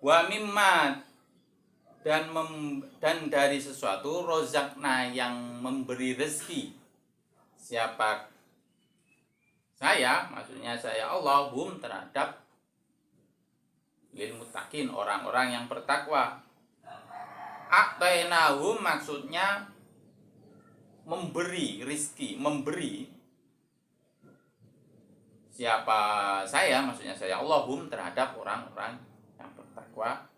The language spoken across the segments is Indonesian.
Wa mimma dan dari sesuatu rozakna yang memberi rezeki. Siapa? Saya, maksudnya saya Allah, hum terhadap lil muttaqin, orang-orang yang bertakwa. A'tainahum maksudnya memberi rizki, memberi. Siapa saya, maksudnya saya Allahum terhadap orang-orang yang bertakwa.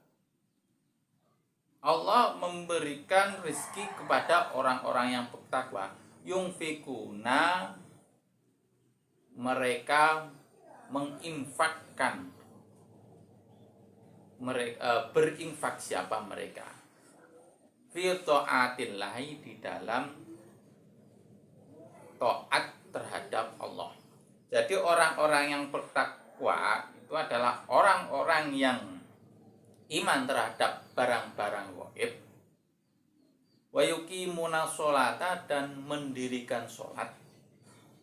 Allah memberikan rizki kepada orang-orang yang bertakwa. Yungfikuna, mereka menginfakkan, mereka berinfak. Siapa mereka? Fi ta'atillahi, di dalam taat terhadap Allah. Jadi orang-orang yang bertakwa itu adalah orang-orang yang iman terhadap barang-barang gaib, wa yuqimuna sholata, dan mendirikan sholat,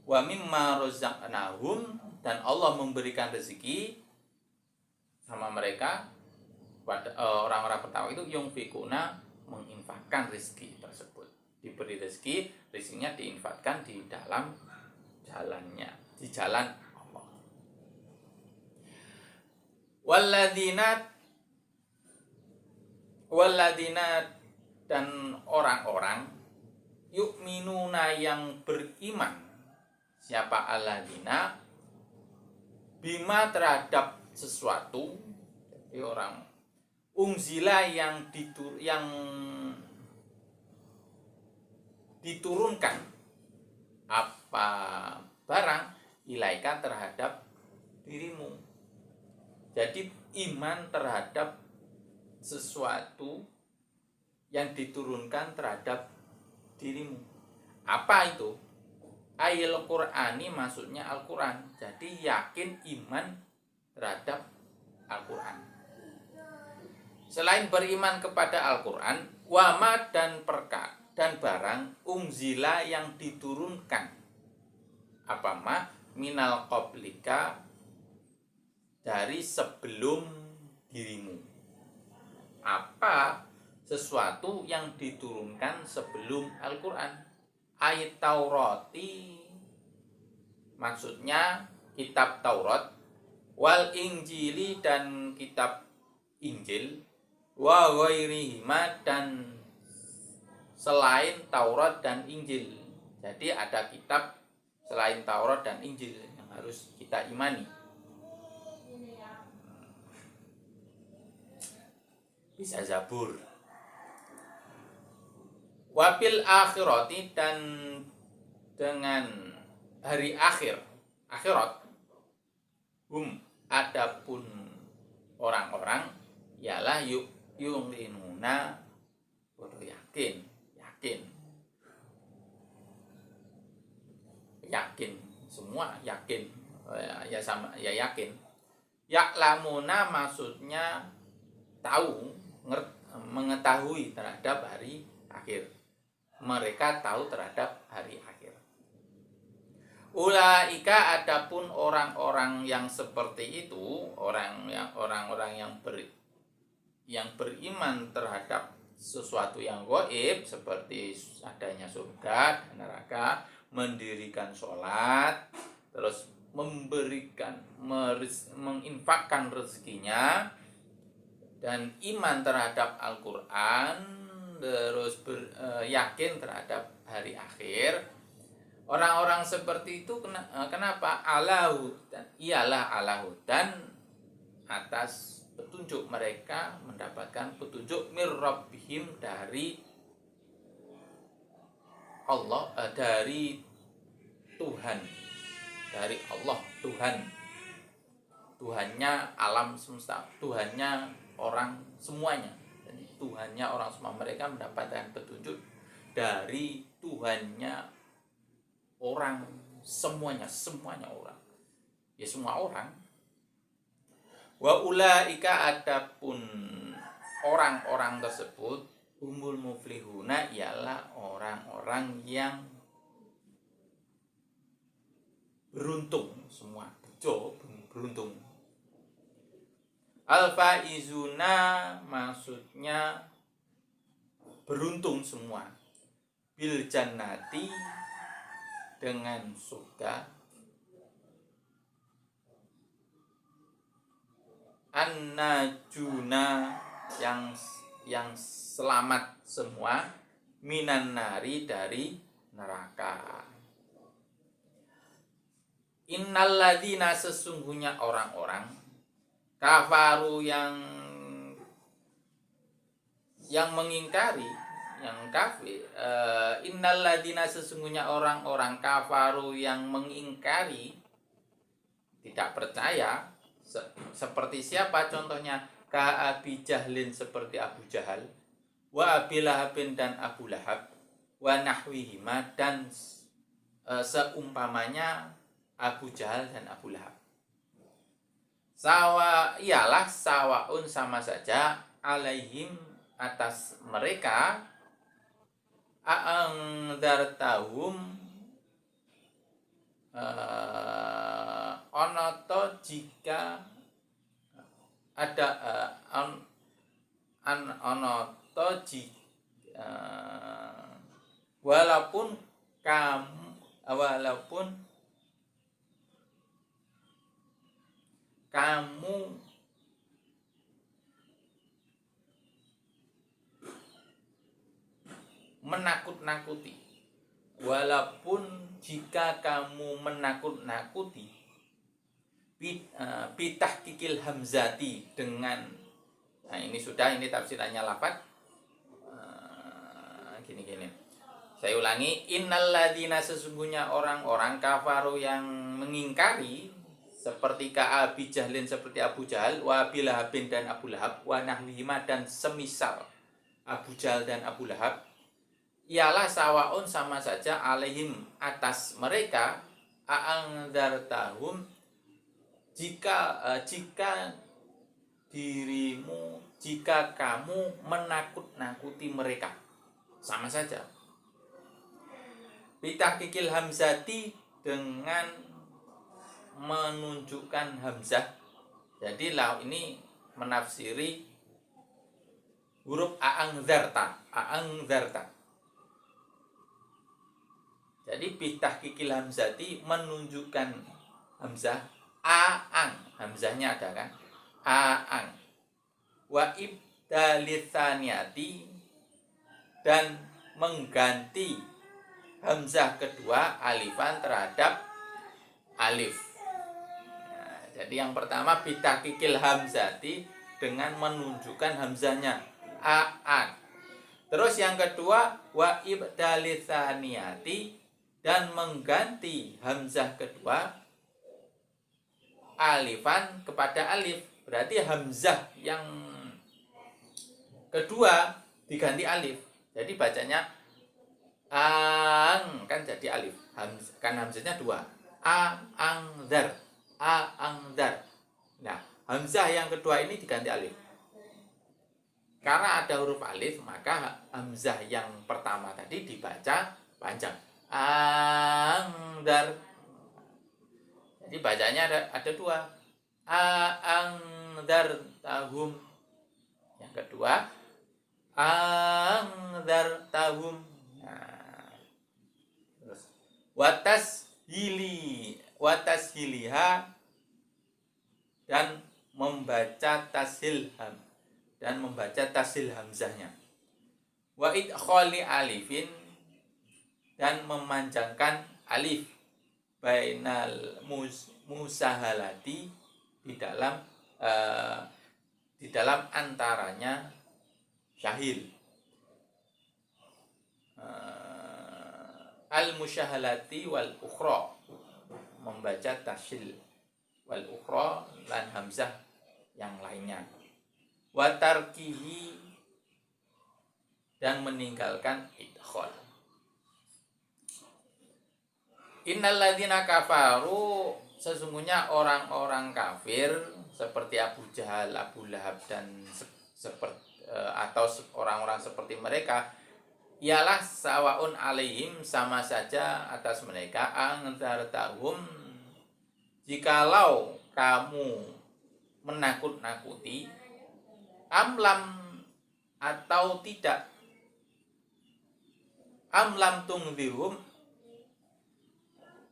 wa mimma razaqnahum, dan Allah memberikan rezeki sama mereka. Orang-orang bertakwa itu yungfikuna, menginfakkan rezeki tersebut. Diberi rezeki, rezekinya diinfakkan di dalam jalannya, di jalan Allah. Walladzina dan orang-orang yu'minuna yang beriman. Siapa alladzina? Bima terhadap sesuatu. Jadi orang unzila yang diturunkan apa barang ilaika terhadap dirimu. Jadi iman terhadap sesuatu yang diturunkan terhadap dirimu. Apa itu? Ayil Qur'ani, maksudnya Al-Quran. Jadi yakin iman terhadap Al-Quran. Selain beriman kepada Al-Quran, wama dan barang unzila yang diturunkan. Apa ma? Minal qablika, dari sebelum dirimu. Apa? Sesuatu yang diturunkan sebelum Al-Quran. Ayat Taurati, maksudnya kitab Taurat, wal Injili, dan kitab Injil, wa ghairihima, dan selain Taurat dan Injil. Jadi ada kitab selain Taurat dan Injil yang harus kita imani. Bisa Zabur. Wabil akhirati, dan dengan hari akhirat, adapun orang-orang ialah yuqinuna, yakin semua, yakin ya sama ya, yakin. Ya'lamuna maksudnya tahu, mengetahui terhadap hari akhir. Mereka tahu terhadap hari akhir. Ulaika, adapun orang-orang yang seperti itu, orang-orang yang beriman terhadap sesuatu yang gaib, seperti adanya surga dan neraka, mendirikan sholat, terus menginfakkan rezekinya, dan iman terhadap Al-Quran, terus yakin terhadap hari akhir. Orang-orang seperti itu kenapa? Ialah ala hudan, atas petunjuk. Mereka mendapatkan petunjuk mir rabbihim, dari Allah, dari Tuhan, dari Allah, Tuhannya alam semesta, Tuhannya orang semuanya. Jadi Tuhannya orang semua, mereka mendapatkan petunjuk dari Tuhannya orang semuanya orang. Ya semua orang. Wa ulaika, adapun orang-orang tersebut, humul muflihuna, ialah orang-orang yang beruntung semua. Beruntung. Al-faizuna maksudnya beruntung semua. Bil jannati dengan surga. An-najuna yang selamat semua, minan nari dari neraka. Innalladzina sesungguhnya orang-orang kafaru yang mengingkari, yang kafir. Innalladzina sesungguhnya orang-orang kafaru yang mengingkari, tidak percaya. Seperti siapa contohnya? Ka Abi Jahlin, seperti Abu Jahal, wa Abi Lahabin dan Abu Lahab, wa nahwihima dan seumpamanya Abu Jahal dan Abu Lahab. Ialah sawaun sama saja, alaihim atas mereka, a'angdartahum onoto jika ada onoto jika walaupun kamu menakut-nakuti, walaupun jika kamu menakut-nakuti, pitah kikil hamzati dengan, nah ini tafsirannya lafaz gini. Saya ulangi, innalladzina sesungguhnya orang-orang kafaru yang mengingkari, seperti ka Abi Jahlin, seperti Abu Jahal, wa Abi Lahabin dan Abu Lahab, wa nahlihima dan semisal Abu Jahal dan Abu Lahab, ialah sawaun sama saja, alaihim atas mereka, a'angdartahum jika dirimu, jika kamu menakut-nakuti mereka, sama saja. Bitahqiqil hamzati dengan menunjukkan hamzah. Jadi lau ini menafsiri huruf a'angdarta. Jadi bitahqiqil hamzati menunjukkan hamzah, a'ang, hamzahnya ada kan? A'ang. Wa ibdalitsaniyati dan mengganti hamzah kedua alifan terhadap alif. Nah, jadi yang pertama bitahqiqil hamzati dengan menunjukkan hamzahnya a'an. Terus yang kedua wa ibdalitsaniyati dan mengganti hamzah kedua alifan kepada alif. Berarti hamzah yang kedua diganti alif. Jadi bacanya ang, kan jadi alif. Kan hamzahnya dua. A'angdar. Nah, hamzah yang kedua ini diganti alif. Karena ada huruf alif, maka hamzah yang pertama tadi dibaca panjang. Angdar. Jadi bacanya ada dua. Angdar tahum. Yang kedua, angdar tahum. Nah, terus watas hiliha dan membaca tasil hamzahnya. Wa idkhali alifin dan memanjangkan alif bainal musahalati di dalam antaranya syahil. Al-musyahalati wal ukhra, membaca tasil, wal ukhra lan hamzah yang lainnya. Wa tarkihi dan meninggalkan idkhal. Innalladzina kafaru, sesungguhnya orang-orang kafir seperti Abu Jahal, Abu Lahab dan atau orang-orang seperti mereka, ialah sawaun alaihim, sama saja atas mereka, angzartahum jikalau kamu menakut-nakuti, amlam atau tidak, amlam tungzirhum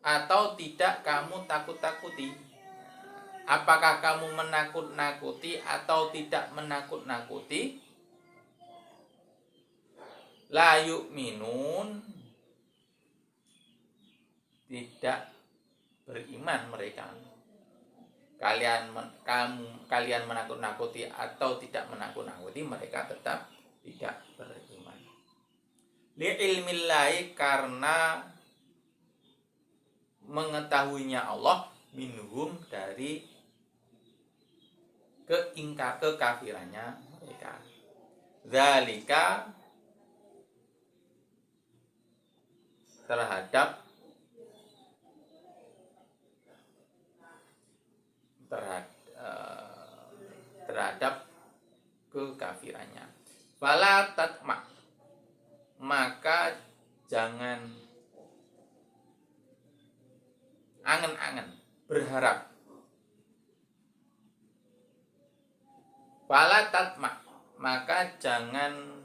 atau tidak kamu takut-takuti. Apakah kamu menakut-nakuti atau tidak menakut-nakuti? La yu'minun, tidak beriman mereka. Kalian menakut-nakuti atau tidak menakut-nakuti, mereka tetap tidak beriman. Li'ilmillahi, karena mengetahuinya Allah, minhum, dari kekafirannya mereka. Zalika, terhadap kekafirannya. Fala tatma, maka jangan angen-angen, berharap. Fala tatma, maka jangan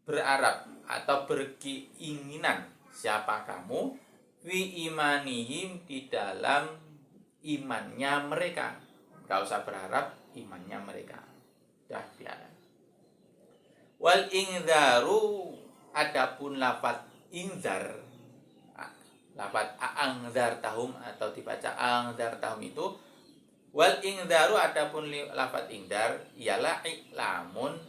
berharap atau berkeinginan siapa kamu fi imanihim, di dalam imannya mereka. Gak usah berharap imannya mereka. Dah biar. Wal ingzaru, adapun lafaz ingzar, lafaz angzar tahum atau dibaca angzar tahum itu, wal ingzaru, adapun lafaz ingzar ialah iklamun,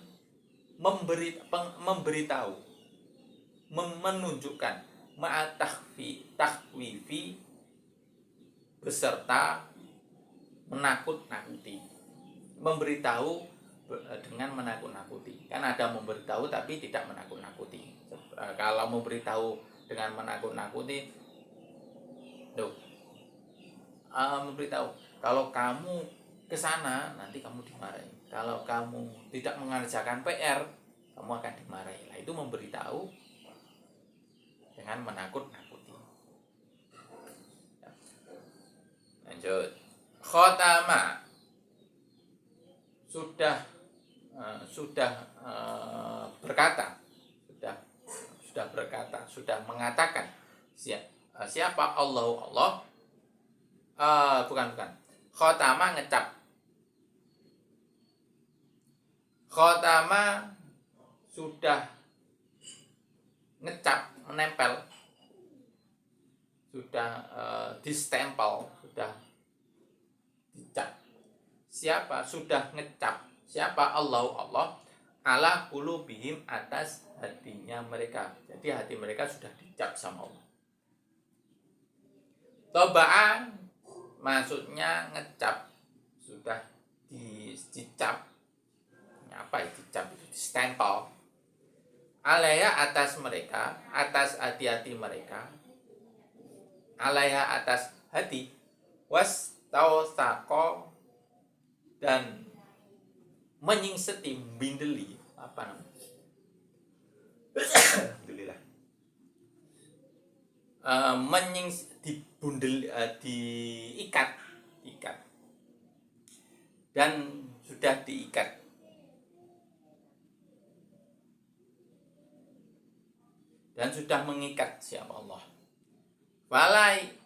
memberitahu, menunjukkan, tahwifi, beserta menakut-nakuti. Memberitahu dengan menakut-nakuti. Kan ada memberitahu tapi tidak menakut-nakuti. Kalau memberitahu dengan menakut-nakuti, memberitahu kalau kamu ke sana nanti kamu dimarahi. Kalau kamu tidak mengerjakan PR, kamu akan dimarahi. Nah, itu memberitahu dengan menakut-nakuti. Lanjut. Khotama, sudah berkata, sudah mengatakan. Siapa? Allah. Bukan. Khotama, ngecap. Khotama, sudah ngecap, menempel, sudah distempel, sudah dicap. Siapa? Sudah ngecap. Siapa? Allah ala qulubihim, atas hatinya mereka. Jadi hati mereka sudah dicap sama Allah. Tobaan, maksudnya ngecap, sudah dicap. Apa itu dicap? Stempel. Alaiha, atas mereka, atas hati-hati mereka. Alaiha, atas hati. Was tausako, dan menyingseti, bindeli, apa namanya? Alhamdulillah. Diikat, dan sudah diikat. Dan sudah mengikat siapa Allah.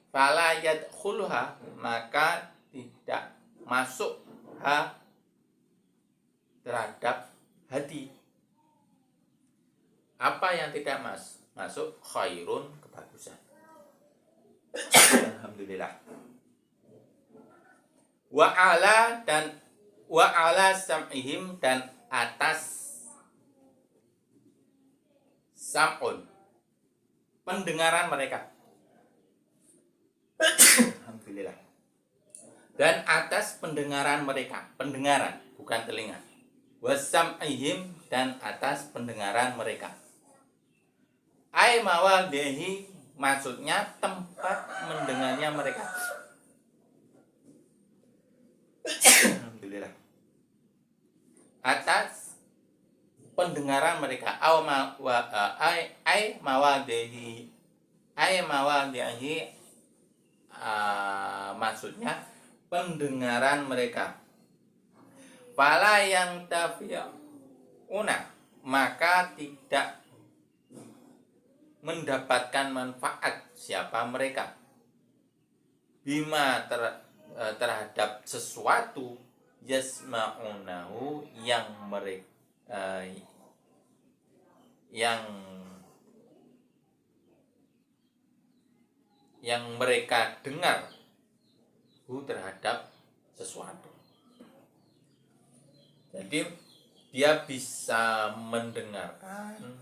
Fala yadkhulha, maka tidak masuk terhadap hati. Apa yang tidak masuk? Khairun, kebagusan. Alhamdulillah. Wa ala sam'ihim, dan atas sam'un, pendengaran mereka. Alhamdulillah. Dan atas pendengaran mereka, pendengaran bukan telinga. Wasam'ihim, dan atas pendengaran mereka. Ai mawadhihi, maksudnya tempat mendengarnya mereka. Alhamdulillah. Atas pendengaran mereka. Ai mawadhihi, maksudnya pendengaran mereka. fala yang tafi'una, maka tidak mendapatkan manfaat siapa mereka bima terhadap sesuatu yasma'unahu yang mereka yang mereka dengar terhadap sesuatu. Jadi dia bisa mendengarkan,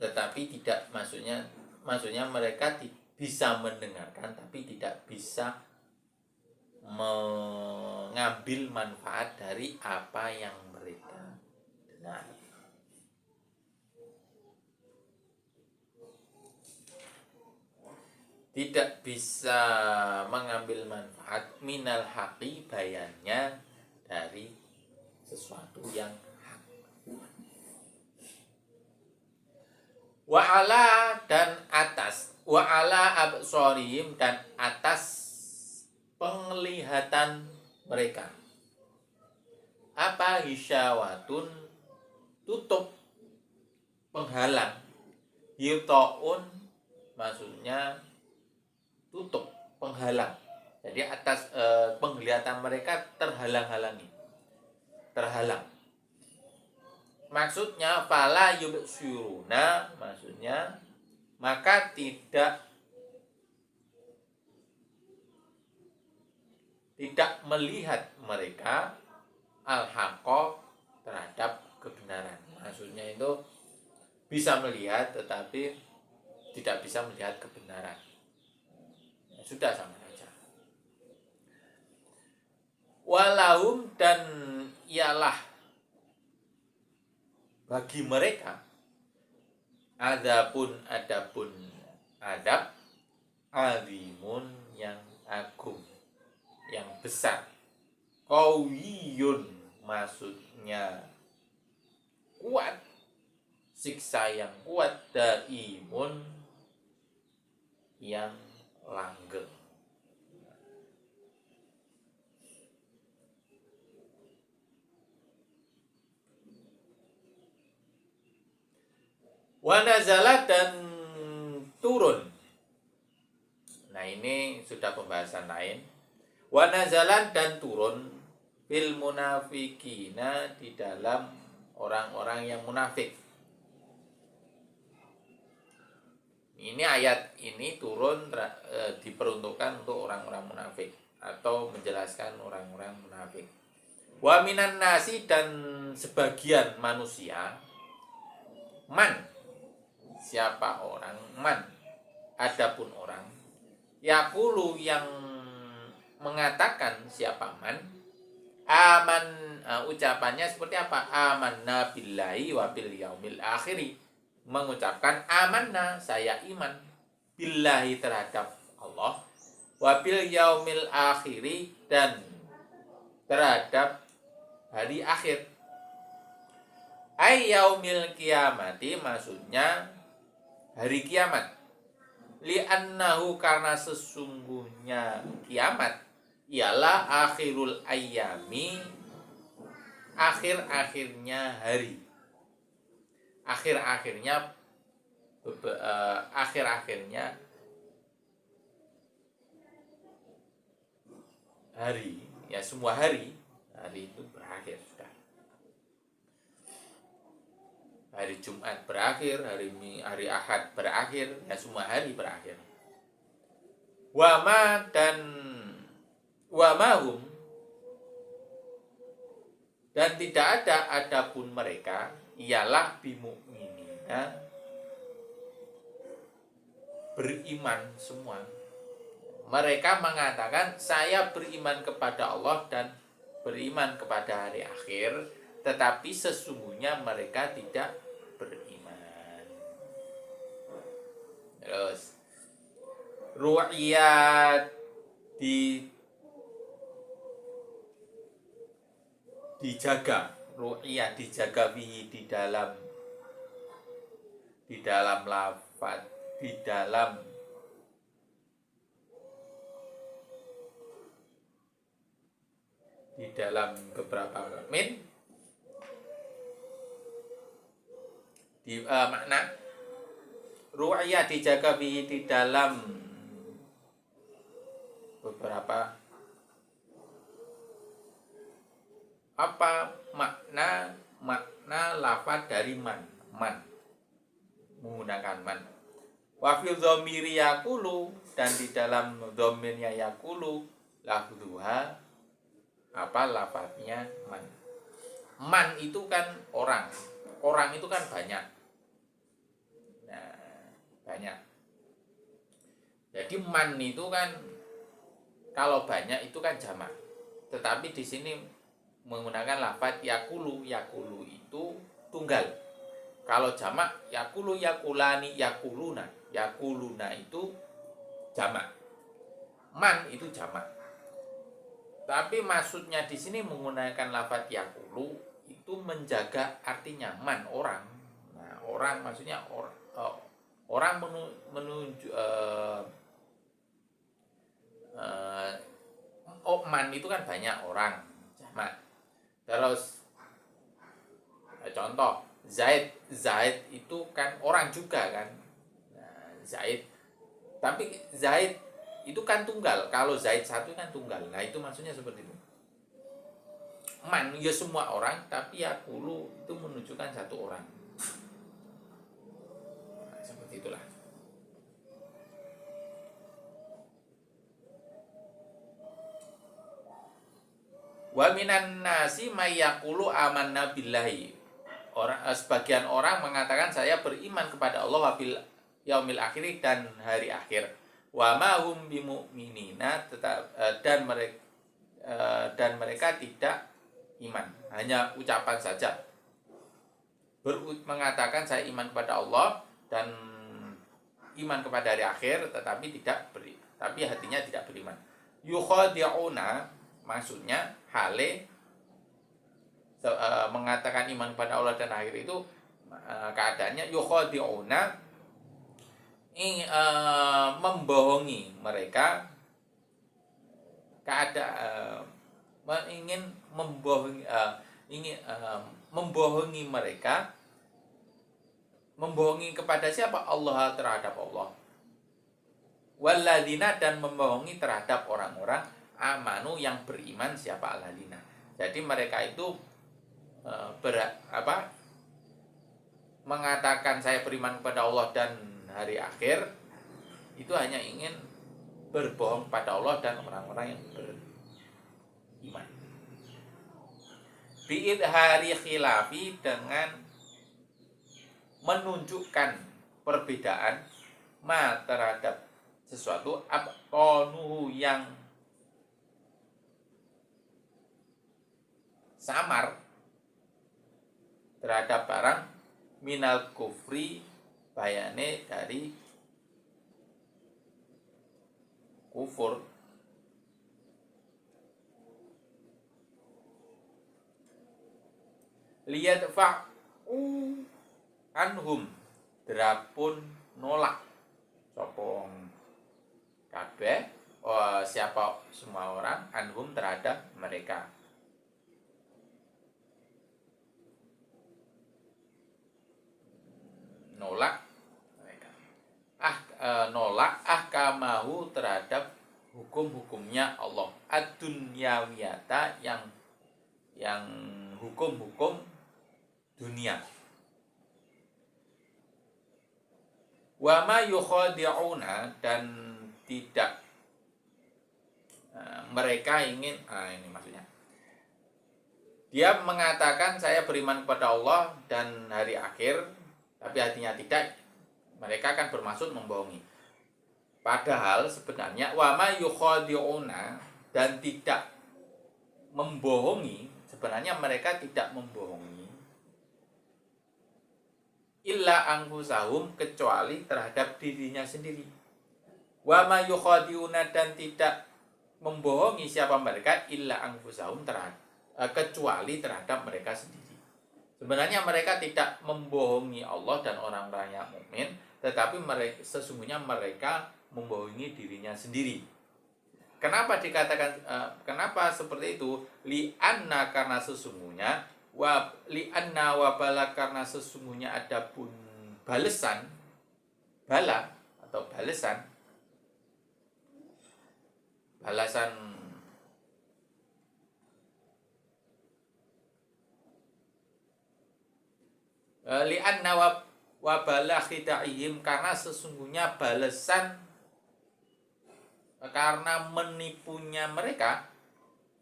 tetapi tidak, maksudnya mereka bisa mendengarkan tapi tidak bisa mengambil manfaat dari apa yang mereka dengar. Tidak bisa mengambil manfaat minal haqi, bayannya dari sesuatu yang hak. Wa'ala dan atas, wa'ala absorihim dan atas penglihatan mereka. Apa hisyawatun, tutup, penghalang. Yuta'un maksudnya tutup, penghalang. Jadi atas penglihatan mereka terhalang-halangi, terhalang. Maksudnya fala yubsiruna, maksudnya maka tidak melihat mereka al-haqqa, terhadap kebenaran. Maksudnya itu bisa melihat tetapi tidak bisa melihat kebenaran. Sudah sama saja. Walahum dan ialah bagi mereka adapun adab alimun yang agung, yang besar. Qawiyun maksudnya kuat, siksa yang kuat. Daimun yang langgeng. Wa nazala dan turun. Nah, ini sudah pembahasan lain. Wa nazalan dan turun fil munafikina, di dalam orang-orang yang munafik. Ini ayat ini turun diperuntukkan untuk orang-orang munafik atau menjelaskan orang-orang munafik. Wa minan nasi dan sebagian manusia, man siapa orang, man adapun orang, yaqulu yang mengatakan siapa man, aman, ucapannya seperti apa? Amanna billahi wa bil yaumil akhiri, mengucapkan amanna, saya iman, billahi terhadap Allah, wa bil yaumil akhiri dan terhadap hari akhir. Ay yaumil kiamati maksudnya hari kiamat. Li'annahu karena sesungguhnya kiamat ialah akhirul ayyami, akhir-akhirnya hari. Akhir-akhirnya hari, ya semua hari itu berakhir sudah. Hari Jumat berakhir, hari Ahad berakhir, ya semua hari berakhir. Wama dan wamahum dan tidak ada adapun mereka ialah bimu'minina, beriman semua. Mereka mengatakan saya beriman kepada Allah dan beriman kepada hari akhir, tetapi sesungguhnya mereka tidak beriman. Terus ru'yat dijaga, ru'yat dijaga bihi di dalam lafaz, di dalam di dalam beberapa mukmin di makna ru'ya dijaga bihi di dalam beberapa apa makna lafaz dari man menggunakan man. Wa fi dhamiri yaqulu, dan di dalam dhamirnya yaqulu lafzuha apa lafaznya man. Man itu kan orang itu kan banyak. Nah, banyak. Jadi man itu kan kalau banyak itu kan jamak. Tetapi di sini menggunakan lafaz yakulu itu tunggal. Kalau jamak yakulu yakulani yakuluna itu jamak. Man itu jamak. Tapi maksudnya di sini menggunakan lafaz yakulu itu menjaga artinya man orang. Nah, orang maksudnya orang menuju man itu kan banyak orang jamak. Terus contoh Zaid itu kan orang juga kan. Nah, Zaid, tapi Zaid itu kan tunggal. Kalau Zaid satu kan tunggal. Nah, itu maksudnya seperti itu. Man ya semua orang, tapi yakulu itu menunjukkan satu orang. Nah, seperti itulah. Wa minan nasi may yaqulu amanna billahi. Sebagian orang mengatakan saya beriman kepada Allah wabil yaumil akhir dan hari akhir. Wa ma hum bimu'minina, dan mereka tidak iman, hanya ucapan saja. Mengatakan saya iman kepada Allah dan iman kepada hari akhir, tetapi hatinya tidak beriman. Yukhadi'una, maksudnya hale mengatakan iman kepada Allah dan akhir itu keadaannya yukhadi'una, membohongi mereka, ingin membohongi mereka, membohongi kepada siapa? Allah, terhadap Allah. Walladzina, dan membohongi terhadap orang-orang amanu yang beriman, siapa alladzina. Jadi mereka itu mengatakan saya beriman kepada Allah dan hari akhir, itu hanya ingin berbohong pada Allah dan orang-orang yang beriman. Bi'idhari khilafi, dengan menunjukkan perbedaan ma terhadap sesuatu abqanuhu yang samar terhadap barang minal kufri, bayane dari kufur. Liyadfa'u anhum, drapun nolak sopong kabeh siapa semua orang anhum terhadap mereka. Nolak mereka. Nolak ahkamahu, terhadap hukum-hukumnya Allah. Ad-dunyawiyata, yang hukum-hukum dunia. Wa ma yukhadi'una, dan tidak mereka ingin ini maksudnya. Dia mengatakan saya beriman kepada Allah dan hari akhir, tapi hatinya tidak, mereka akan bermaksud membohongi. Padahal sebenarnya wa ma yukhadi'una, dan tidak membohongi, sebenarnya mereka tidak membohongi illa anfusahum, kecuali terhadap dirinya sendiri. Wa ma yukhadi'una, dan tidak membohongi siapa mereka illa anfusahum, kecuali terhadap mereka sendiri. Sebenarnya mereka tidak membohongi Allah dan orang-orang yang mukmin, tetapi sesungguhnya mereka membohongi dirinya sendiri. Kenapa dikatakan kenapa seperti itu? Li'anna, karena sesungguhnya, li'anna wabala, karena sesungguhnya adapun balesan, bala atau balasan li'anna wabala khida'ihim, karena sesungguhnya balasan karena menipunya mereka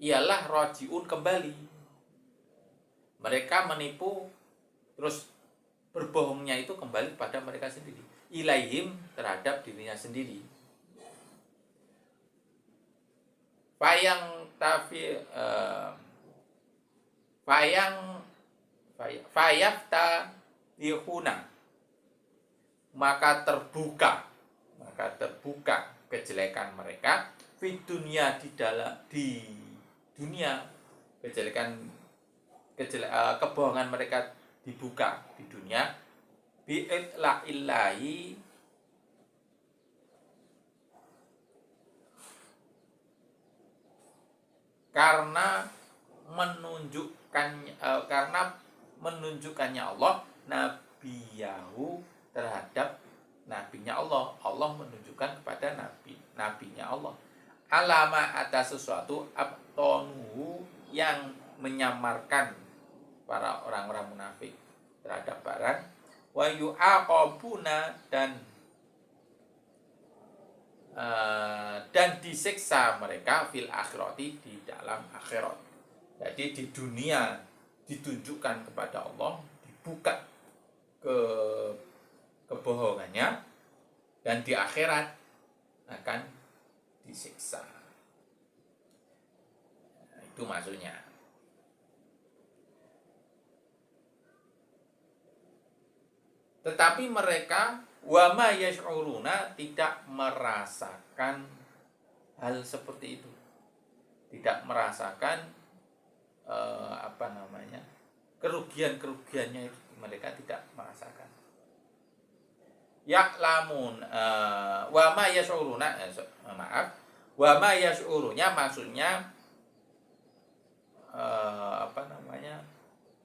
ialah rojiun, kembali. Mereka menipu terus berbohongnya itu kembali pada mereka sendiri, ilaihim, terhadap dirinya sendiri. Fayafta dihuna, maka terbuka kejelekan mereka di dunia, di dunia kebohongan mereka dibuka di dunia, bi'itla'illahi, karena menunjukkannya Allah nabiyahu, terhadap nabinya Allah. Allah menunjukkan kepada nabinya Allah alama, atas sesuatu abtonuhu, yang menyamarkan para orang-orang munafik terhadap barang, wa yu'aqabuna, dan disiksa mereka fil akhirati, di dalam akhirat. Jadi di dunia ditunjukkan kepada Allah, dibuka kebohongannya, dan di akhirat akan disiksa. Nah, itu maksudnya. Tetapi mereka wama yash'uruna, tidak merasakan hal seperti itu, tidak merasakan kerugiannya itu, mereka tidak merasakan. Ya'lamun, wama yash'uruna, wama yash'urunya maksudnya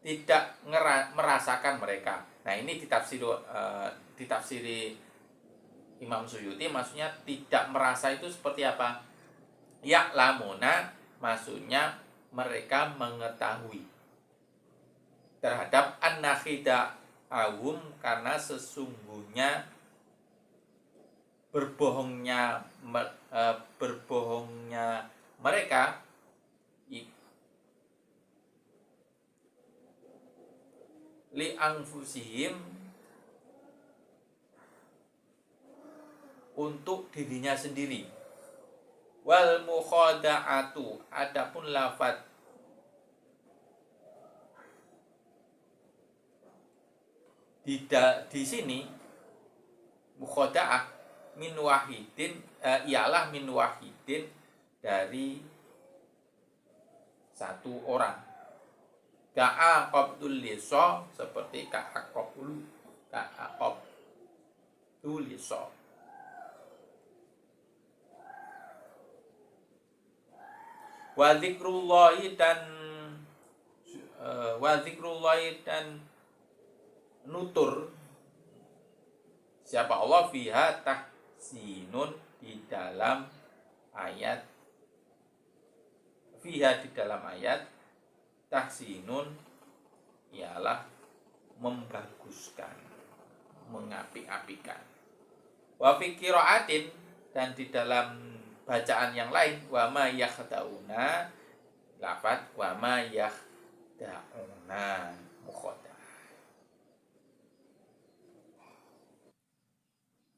tidak merasakan mereka. Nah, ini ditafsiri Imam Suyuti, maksudnya tidak merasa itu seperti apa? Ya'lamuna, maksudnya mereka mengetahui terhadap an-nakhida'ahum, karena sesungguhnya berbohongnya mereka li anfusihim, untuk dirinya sendiri. Wal mukhada'atu, adapun lafaz di sini mukhada'ah min wahidin, ialah min wahidin, dari satu orang. Ka'aqabtul liso, seperti ka'aqabtul liso. Wa dzikrullahi, dan nutur siapa Allah fiha tahsinun, di dalam ayat tahsinun, ialah membaguskan, mengapi-apikan. Wa fi qiraatin, dan di dalam bacaan yang lain, wa ma yakhda'una, lafaz wa ma yakhda'una mukhadah.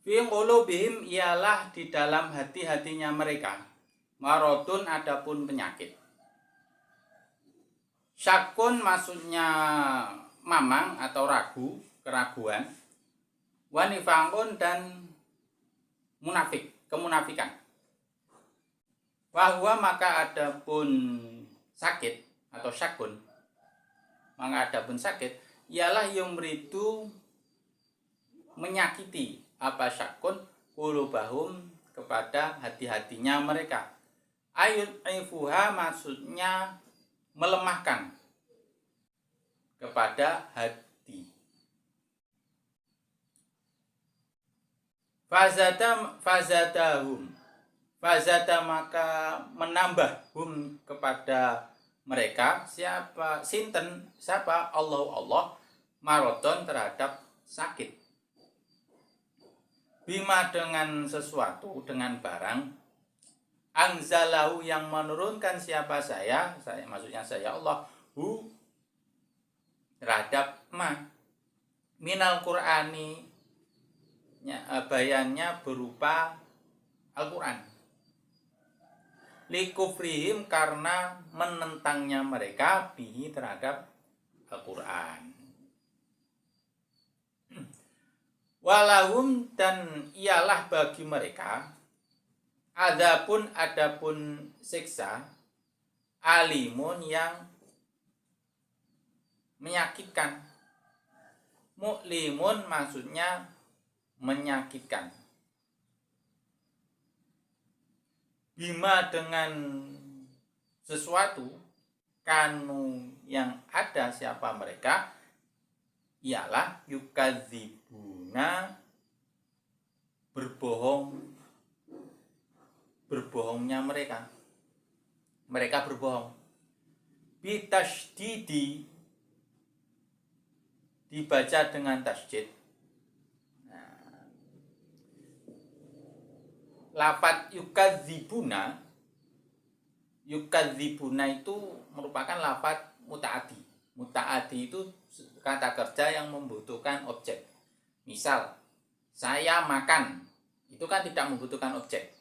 Fi qulubihim, ialah di dalam hati-hatinya mereka, maradun, adapun penyakit. Syakun maksudnya mamang atau ragu, keraguan. Wanifangun, dan munafik, kemunafikan. Wahwa, maka adapun sakit atau syakun, maka adapun sakit ialah yumridu, menyakiti, apa syakun, qulubahum, kepada hati-hatinya mereka. Ayud'ifuha maksudnya melemahkan kepada hati. Fazada maka menambah kepada mereka siapa Allah marodon terhadap sakit. Bima dengan sesuatu, dengan barang anzalahu yang menurunkan siapa saya maksudnya saya Allah terhadap minal Qur'ani bayannya berupa Al-Quran. Likufrihim karena menentangnya mereka bihi terhadap Al-Quran. Walahum dan ialah bagi mereka adapun siksa alimun yang menyakitkan. Mu'limun maksudnya menyakitkan. Bima dengan sesuatu kanu yang ada siapa mereka ialah yukadzibuna berbohongnya mereka berbohong bitasydidi dibaca dengan tasydid. Lafaz yukadzibuna itu merupakan lafaz muta'addi. Muta'addi itu kata kerja yang membutuhkan objek. Misal, saya makan, itu kan tidak membutuhkan objek.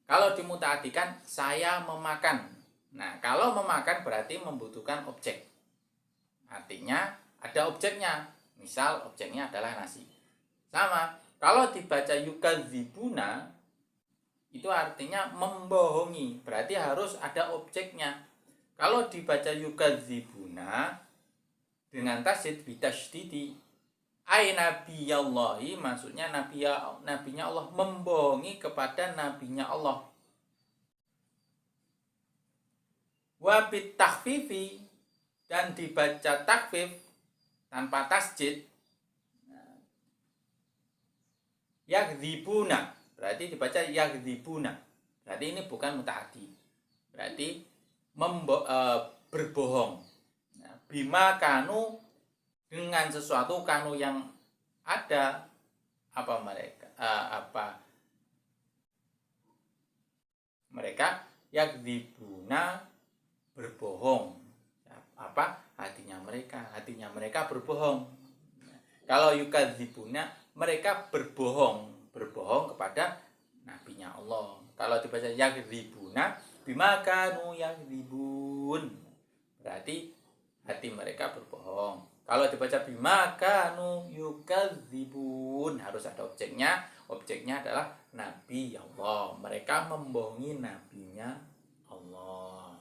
Kalau dimuta'addikan, saya memakan. Nah, kalau memakan berarti membutuhkan objek. Artinya ada objeknya. Misal objeknya adalah nasi. Sama. Kalau dibaca yukadzibuna itu artinya membohongi, berarti harus ada objeknya. Kalau dibaca yukadzibuna dengan tasydid bitasydidi ai nabiyallahi maksudnya nabinya Allah membohongi kepada nabinya Allah. Wa bitakhfifi dan dibaca takhfif tanpa tasydid yakdzibuna berarti dibaca yakdzibuna. Berarti ini bukan muta'addi. Berarti berbohong. Nah, bima kanu dengan sesuatu kanu yang ada mereka yakdzibuna berbohong. Hatinya mereka berbohong. Kalau yukadzibuna mereka berbohong kepada nabinya Allah. Kalau dibaca yakdzibuna bima kanu yakdzibun berarti hati mereka berbohong. Kalau dibaca bima kanu yukadzibun harus ada objeknya. Objeknya adalah nabi Allah. Mereka membohongi nabinya Allah.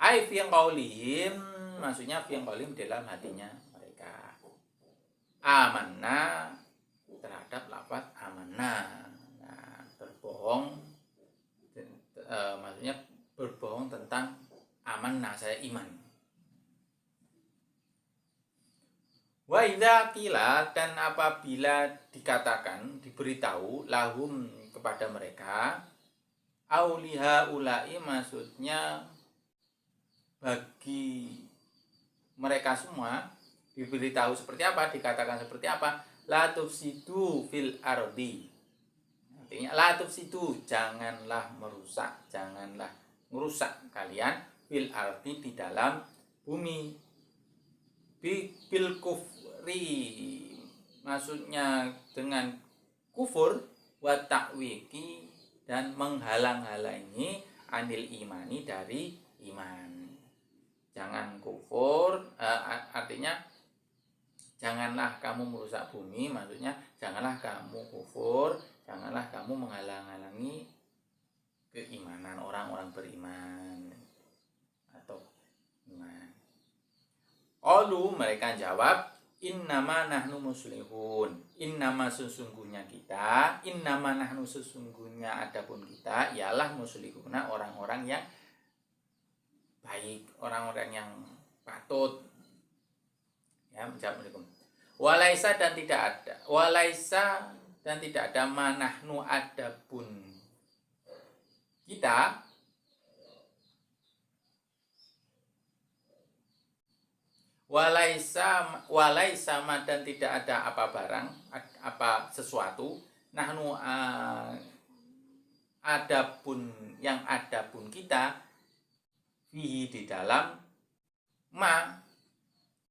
Ai fi qaulihim maksudnya fi qaulihim dalam hatinya mereka. Amanna terhadap lafaz amanna. Nah, berbohong maksudnya berbohong tentang amanna, saya iman. Wa idza qila dan apabila dikatakan diberitahu lahum kepada mereka auliha ulai maksudnya bagi mereka semua diberitahu seperti apa, dikatakan seperti apa, la tufsidu fil ardi. Artinya la tufsidu, janganlah merusak, janganlah merusak kalian fil ardi di dalam bumi. Bil kufri maksudnya dengan kufur wa ta'wiki dan menghalang-halangi anil imani dari iman. Jangan kufur artinya janganlah kamu merusak bumi, maksudnya janganlah kamu kufur, janganlah kamu menghalang-halangi keimanan orang-orang beriman atau iman. Qalu mereka jawab innama nahnu muslihun, innama sesungguhnya kita, innama nahnu sesungguhnya adapun kita ialah muslihuna, orang-orang yang baik, orang-orang yang patut. Ya, menjawab Assalamualaikum. Walaisa dan tidak ada manahnu adapun kita, walaisa dan tidak ada apa barang, apa sesuatu, nahnu adapun yang adapun kita, fihi di dalam ma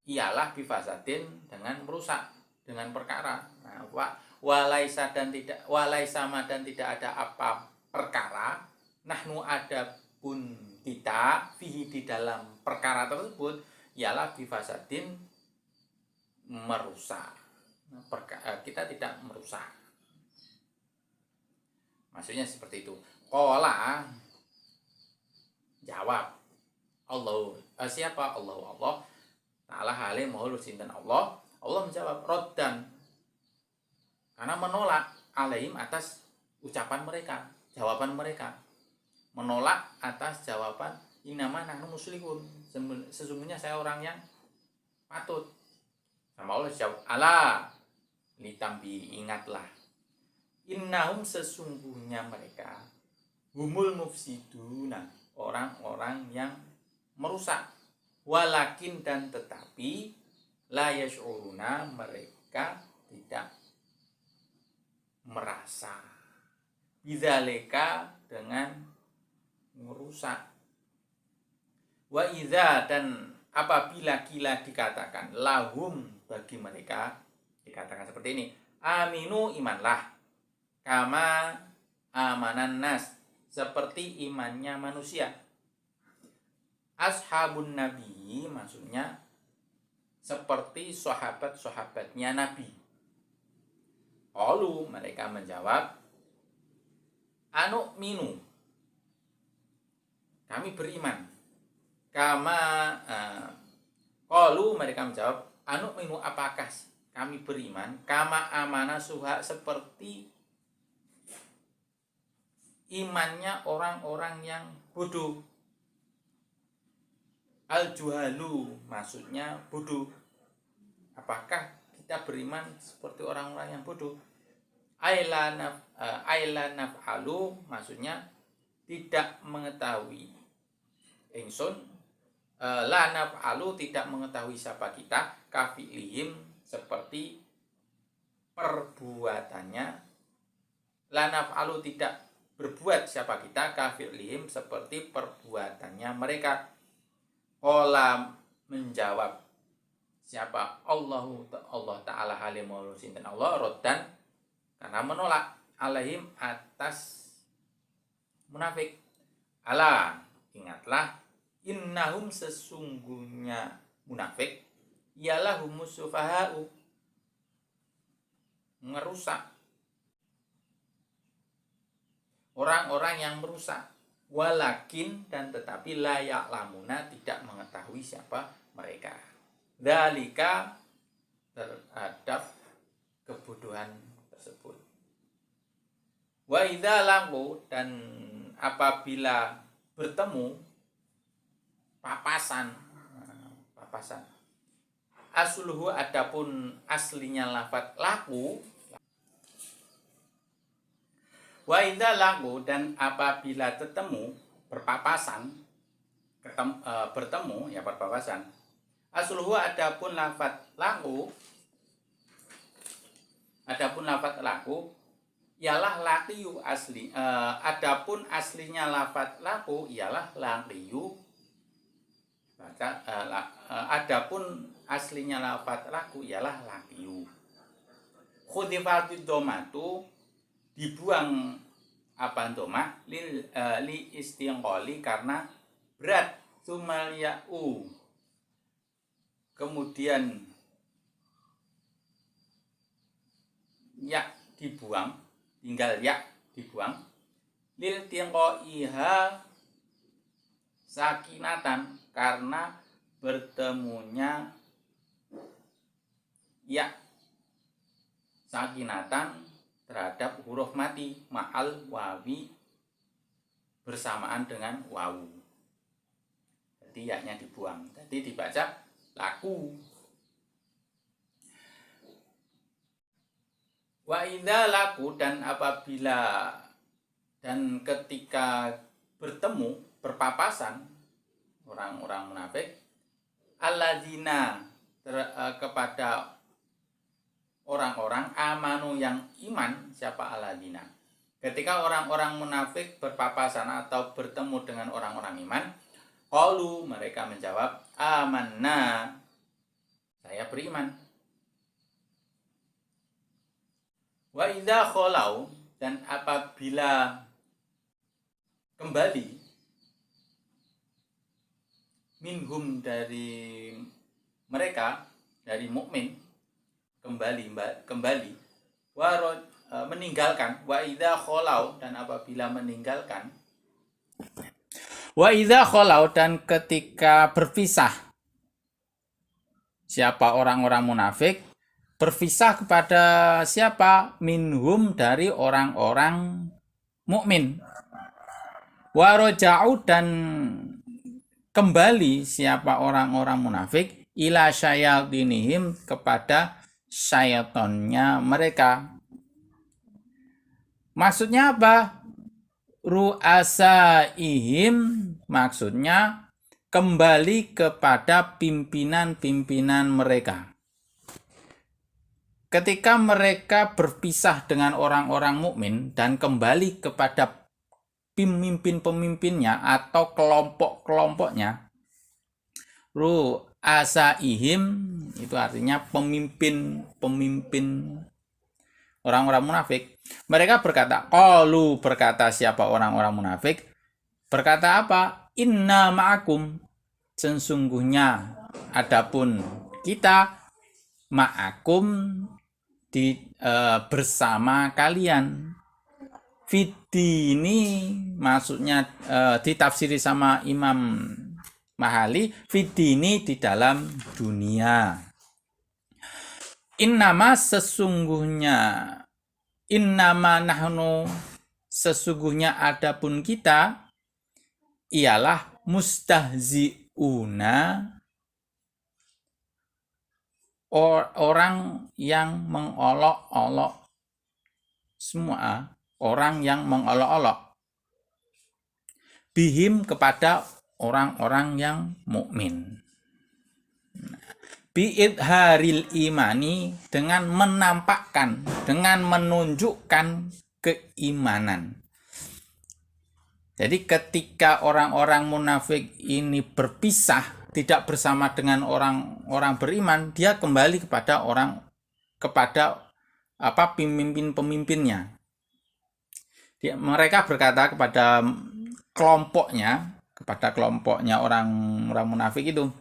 ialah bifasadin dengan merusak, dengan perkara. Nah, walaisa dan tidak ada apa perkara, nahnu adapun kita, fihi di dalam perkara tersebut ialah bifasadin merusak. Kita tidak merusak. Maksudnya seperti itu. Qala jawab Allah, siapa Allah Ta'ala halim maulud sinten Allah menjawab roddan, karena menolak alaihim atas ucapan mereka, jawaban mereka, menolak atas jawaban innama nahnu muslihun, sesungguhnya saya orang yang patut. Sama Allah jawab, ala litambi, ingatlah, innahum sesungguhnya mereka, humul mufsiduna, orang-orang yang merusak, walakin dan tetapi la yash'uruna, mereka tidak merasa bidzalika dengan merusak. Wa idza, dan apabila kila dikatakan lahum, bagi mereka dikatakan seperti ini, aminu, imanlah, kama amanan nas, seperti imannya manusia. Ashabun nabi, maksudnya seperti sahabat-sahabatnya Nabi. Qalu, mereka menjawab, anu minu, kami beriman, kama qalu, mereka menjawab, anu minu, apakah kami beriman, kama amana suha, seperti imannya orang-orang yang bodoh. Al-juhalu, maksudnya bodoh. Apakah kita beriman seperti orang-orang yang bodoh? Aila naf'alu, maksudnya tidak mengetahui. Ingsun la naf'alu, tidak mengetahui siapa kita, kafilihim, seperti perbuatannya. La naf'alu, tidak berbuat siapa kita, kafilihim, seperti perbuatannya mereka. Qala, menjawab siapa? Allah Ta'ala halimul sinten Allah, roddan, karena menolak, alaihim, atas munafik. Ala, ingatlah, innahum, sesungguhnya munafik, ialah humus sufaha'u, merusak, orang-orang yang merusak. Walakin, dan tetapi, layak lamuna, tidak mengetahui siapa mereka. Dzalika, terhadap kebodohan tersebut. Wa idza laqu, dan apabila bertemu, papasan. Asluhu, adapun aslinya lafaz laku. Wa idza laqu, dan apabila berpapasan, bertemu, ya berpapasan. Asluhu, adapun lafaz laku, ialah laqiyu, asli. Adapun aslinya lafaz laku ialah laqiyu. Adapun aslinya lafaz laku ialah laqiyu. Khudifatid domatu, dibuang apa doma, li istinqali, karena berat, sumalya'u, kemudian ya dibuang, tinggal ya dibuang, lil tinqaiha sakinatan, karena bertemunya ya sakinatan terhadap huruf mati ma'al wawi bersamaan dengan wawu. Jadi yaknya dibuang. Jadi dibaca laku. Wa idza laku, dan apabila dan ketika bertemu, berpapasan orang-orang munafik, alladzina kepada orang-orang amanu yang iman. Siapa alladzina? Ketika orang-orang munafik berpapasan atau bertemu dengan orang-orang iman, qalu, mereka menjawab, amanna, saya beriman. Wa idza khalau, dan apabila kembali, minhum, dari mereka, dari mukmin, kembali meninggalkan, wa idza khalau, dan apabila meninggalkan, wa idza khalau, dan ketika berpisah, siapa orang-orang munafik berpisah kepada siapa? Minhum, dari orang-orang mukmin. Wa raja'u, dan kembali siapa orang-orang munafik ila syayatinihim, kepada syaitonnya mereka. Maksudnya apa? Ru'asaihim, maksudnya kembali kepada pimpinan-pimpinan mereka. Ketika mereka berpisah dengan orang-orang mukmin dan kembali kepada pemimpin-pemimpinnya atau kelompok-kelompoknya, ru'asaihim itu artinya pemimpin orang-orang munafik. Mereka berkata, qalu, berkata siapa orang-orang munafik, berkata apa? Inna ma'akum, sesungguhnya adapun kita, ma'akum, bersama kalian. Fidini, maksudnya ditafsiri sama Imam Mahali, fidini, di dalam dunia. Innama, sesungguhnya, innama nahnu, sesungguhnya adapun kita, ialah mustahzi'una, orang yang mengolok-olok, semua orang yang mengolok-olok, bihim, kepada orang-orang yang mukmin. Bi'idharil imani, dengan menampakkan, dengan menunjukkan keimanan. Jadi ketika orang-orang munafik ini berpisah, tidak bersama dengan orang-orang beriman, dia kembali kepada pemimpin-pemimpinnya. Mereka berkata kepada kelompoknya orang-orang munafik itu,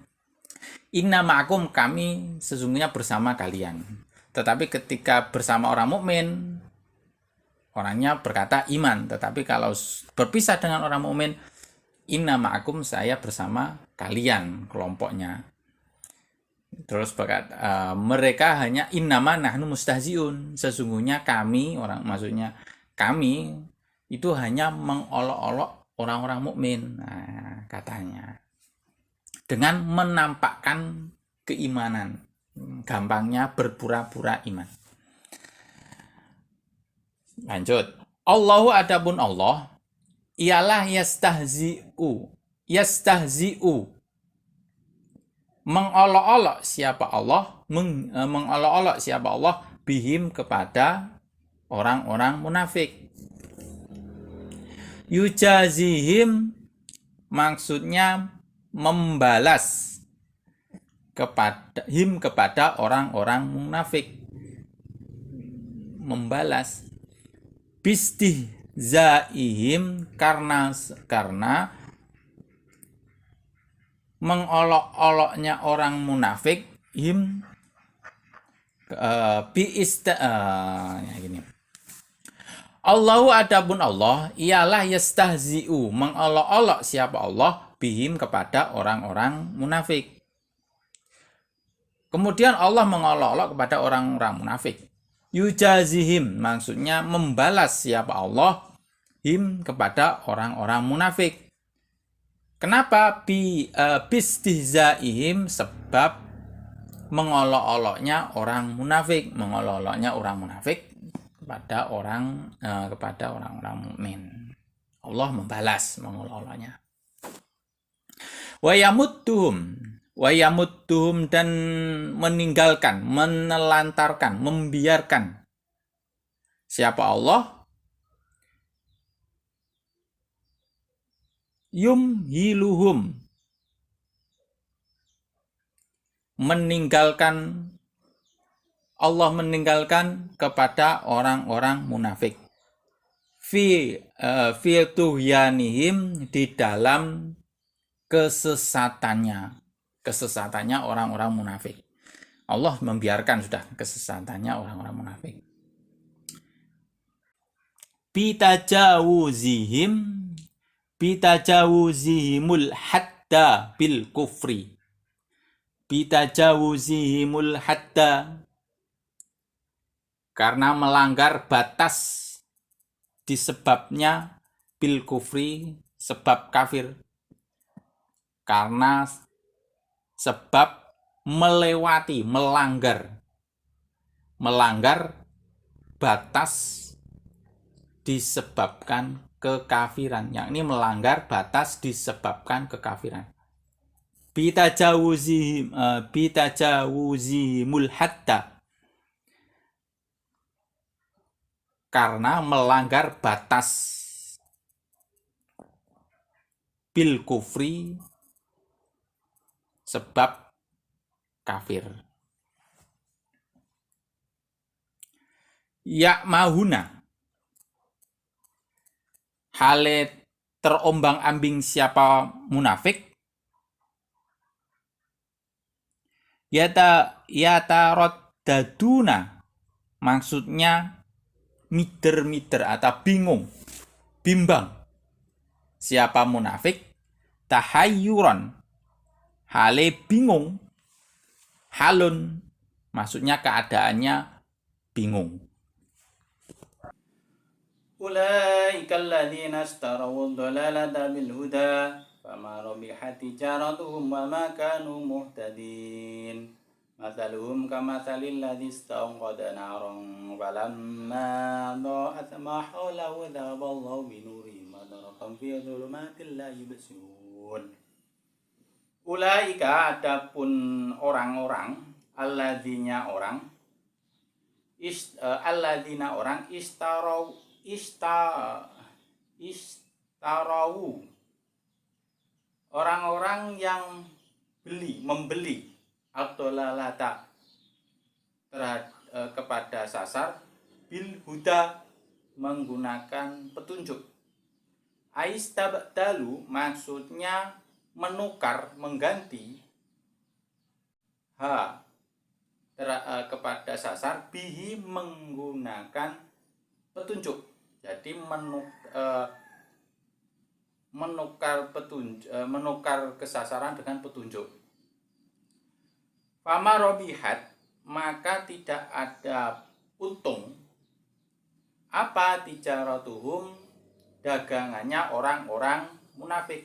inna ma'akum, kami sesungguhnya bersama kalian. Tetapi ketika bersama orang mukmin, orangnya berkata iman. Tetapi kalau berpisah dengan orang mukmin, inna ma'akum, saya bersama kalian, kelompoknya. Terus berkata, mereka hanya innama nahnu mustahziun, sesungguhnya kami, maksudnya kami itu hanya mengolok-olok orang-orang mukmin, nah, katanya, dengan menampakkan keimanan, gampangnya berpura-pura iman. Lanjut, Allahu, adapun Allah, ialah yastahzi'u, mengolok-olok siapa Allah, mengolok-olok siapa Allah, bihim, kepada orang-orang munafik. Yujazihim, maksudnya membalas kepada orang-orang munafik, membalas. Bistihzaihim, karena mengolok-oloknya orang munafik, gini. Allahu, adapun Allah, ialah yastahzi'u, mengolok-olok siapa Allah, bihim, kepada orang-orang munafik. Kemudian Allah mengolok-olok kepada orang-orang munafik. Yujazihim, maksudnya membalas siapa Allah him kepada orang-orang munafik. Kenapa bistihzaihim? Sebab mengolok-oloknya orang munafik, kepada orang-orang mukmin. Allah membalas mengolok-oloknya. Wayamuttuhum dan meninggalkan, menelantarkan, membiarkan siapa Allah yumhiluhum, Allah meninggalkan kepada orang-orang munafik fi tughyanihim, di dalam kesesatannya orang-orang munafik. Allah membiarkan sudah kesesatannya orang-orang munafik. Bitajawuzihimul hadda bil kufri. Bitajawuzihimul hadda, karena melanggar batas disebabnya bil kufri, sebab kafir. Karena sebab melewati, melanggar batas disebabkan kekafiran, yakni melanggar batas disebabkan kekafiran. Bitajawuzihimul hadda, karena melanggar batas bil kufri, sebab kafir. Ya'mahuna, hale terombang-ambing siapa munafik, yataroddaduna, maksudnya mider-mider atau bimbang siapa munafik, tahayyuran, hale bingung, halun, maksudnya keadaannya bingung. Ulaika alladzina ishtaraw ad-dhalalata bil huda fama rabihat tijaratuhum wa ma kanu muhtadin. Mathaluhum kamathalil ladzi istawqada naran falamma dha'at ma hawlahu dhahaba Allahu bi nurihim wa tarakahum fi dhulumatin la yubsirun. Ulaika, adapun orang-orang, alladzina orang istarawu, orang-orang yang membeli ad-dhalalata kepada sasar bil huda, menggunakan petunjuk. Aistabdalu, maksudnya menukar, mengganti kepada sasar bihi, menggunakan petunjuk. Jadi menukar kesasaran dengan petunjuk. Fama robihat, maka tidak ada untung apa tijaratuhum, dagangannya orang-orang munafik.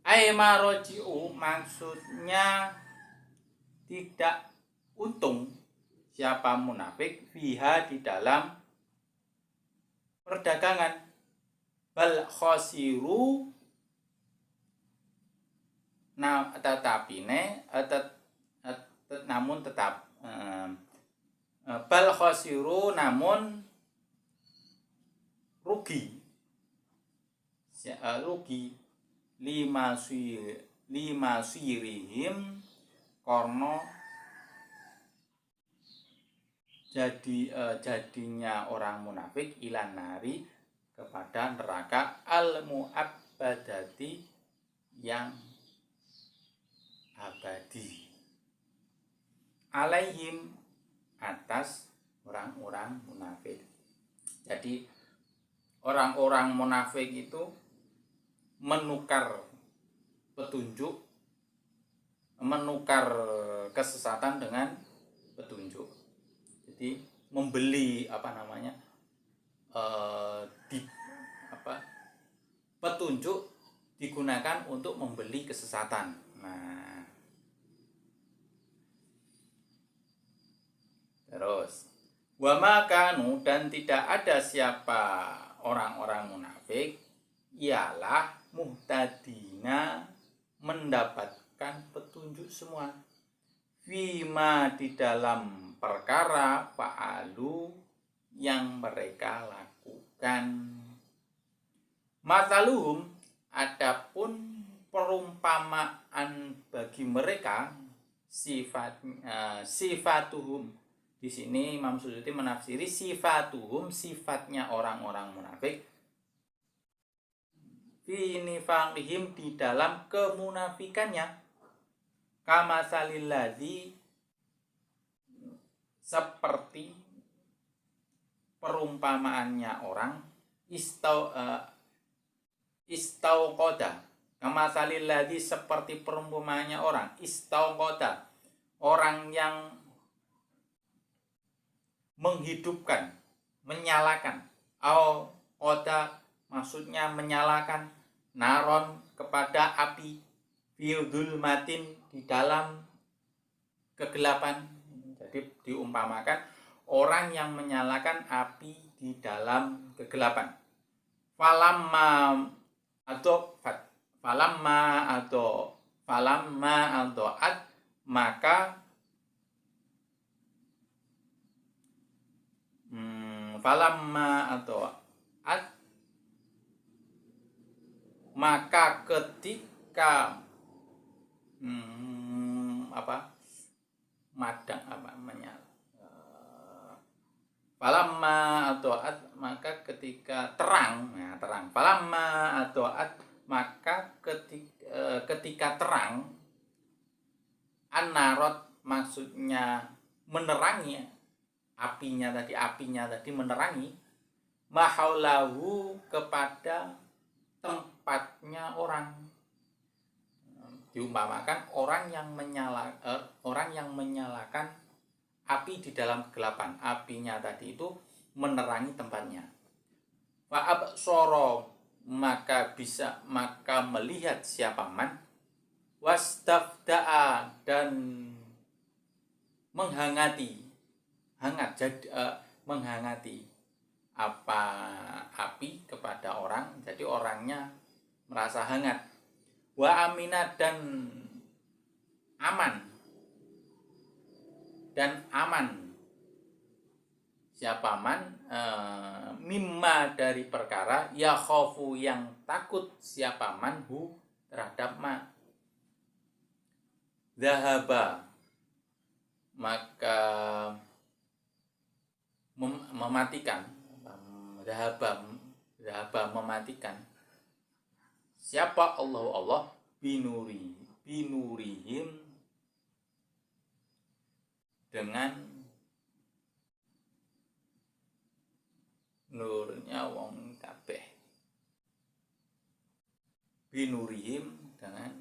Aimaroji'u, maksudnya tidak untung siapa munafik fiha, di dalam perdagangan. Bal khosiru, bal khosiru, namun rugi lima sirihim, karena jadinya orang munafik ilan nari, kepada neraka al-mu'abbadati, yang abadi, alaihim, atas orang-orang munafik. Jadi orang-orang munafik itu menukar petunjuk menukar kesesatan dengan petunjuk. Jadi membeli petunjuk digunakan untuk membeli kesesatan. Nah, terus wa makanu, dan tidak ada siapa orang-orang munafik ialah muhtadina, mendapatkan petunjuk semua, fima, di dalam perkara fa'alu yang mereka lakukan. Mathaluhum, adapun perumpamaan bagi mereka, sifatuhum. Di sini Imam Suyuti menafsiri sifatuhum, sifatnya orang-orang munafik, fi nifaqihim, di dalam kemunafikannya, kama salilladzi, seperti perumpamaannya orang istauqoda, kama salilladzi, seperti perumpamaannya orang istauqoda, orang yang menghidupkan, menyalakan, au qada, maksudnya menyalakan, naron, kepada api, fi dzulmatin, di dalam kegelapan. Jadi diumpamakan orang yang menyalakan api di dalam kegelapan. Falamma adoat, maka maka ketika falamma atoat, maka ketika terang, falamma atoat, maka ketika terang, an-narot, maksudnya menerangi, apinya tadi menerangi, mahaulahu, kepada tempatnya orang. Diumpamakan orang yang menyalakan api di dalam kegelapan, apinya tadi itu menerangi tempatnya. Wa absara, maka melihat siapa man, wastafda'a, dan menghangati api kepada orang, jadi orangnya merasa hangat. Wa aminat, dan aman siapa man, mimma, dari perkara, ya khofu, yang takut siapa man, hu, terhadap ma. Dhahaba, maka mematikan, mematikan siapa Allah binurihim, dengan nurnya wong kabeh, binurihim, dengan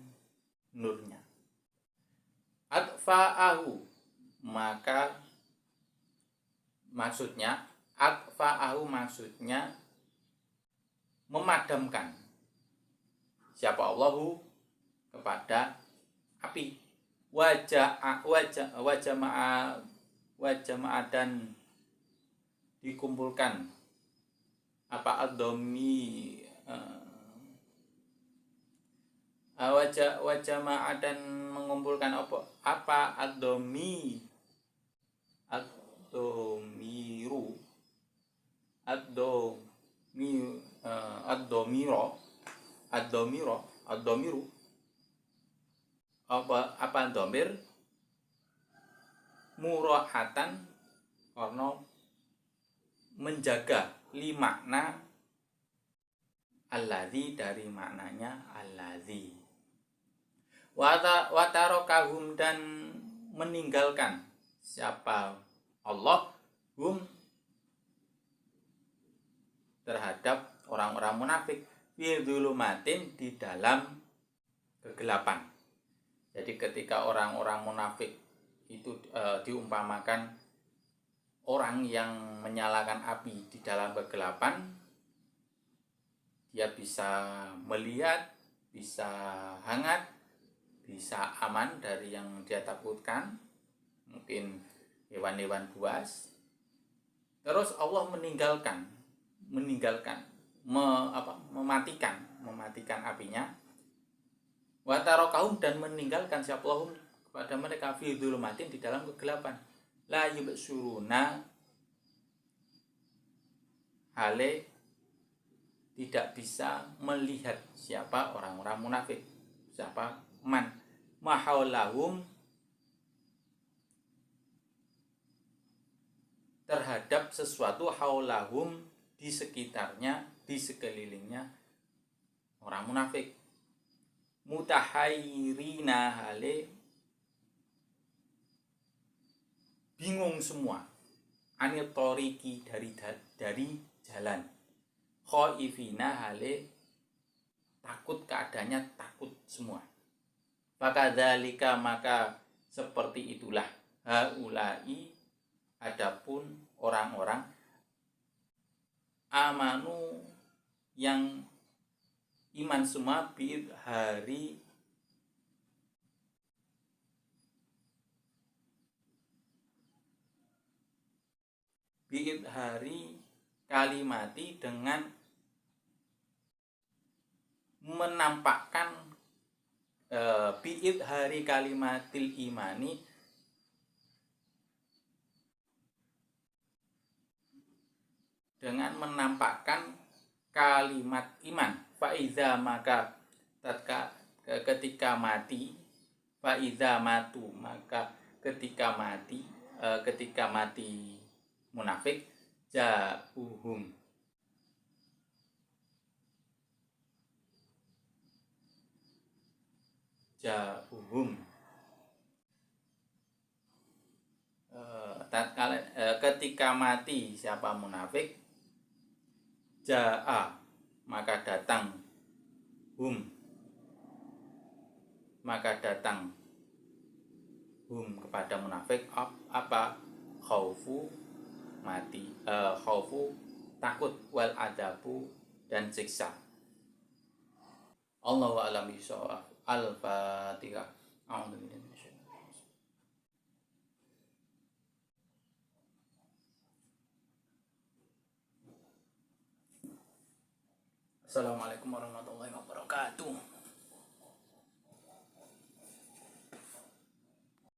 nurnya. Atfa'ahu, maka maksudnya memadamkan siapa Allahu kepada api. Wajama'a, dan dikumpulkan wajama'a, dan mengumpulkan ad-dhamiru, domir, murahatan, karena menjaga, li makna alladzi, dari maknanya alladzi. Wa tarakahum, dan meninggalkan siapa Allah, hum, terhadap orang-orang munafik, fi dzulumatin, di dalam kegelapan. Jadi ketika orang-orang munafik itu diumpamakan orang yang menyalakan api di dalam kegelapan, dia bisa melihat, bisa hangat, bisa aman dari yang dia takutkan, mungkin hewan-hewan buas. Terus Allah mematikan apinya. Wa tarakahum, dan meninggalkan siapalahum kepada mereka fi dzulumatin, di dalam kegelapan. La yubsuruna, hale tidak bisa melihat siapa orang-orang munafik, siapa man mahaulahum, terhadap sesuatu, haulahum, di sekitarnya, di sekelilingnya orang munafik. Mutahairina, hale bingung semua, anil toriki, dari jalan, khaifina, hale takut, keadaannya takut semua. Fakadzalika, maka seperti itulah, haulai, adapun orang-orang amanu, yang iman semua, biidhari kalimati, dengan menampakkan biidhari kalimatil imani, dengan menampakkan kalimat iman. Faiza, maka ketika mati, faiza matu, maka ketika mati munafik, ja'uhum, ketika mati siapa munafik, ja'a, maka datang, kepada munafik apa, khaufu, mati, khaufu, takut, wal adabu, dan siksa. Allahu a'lam bishawab. Al-Fatihah. Assalamualaikum warahmatullahi wabarakatuh.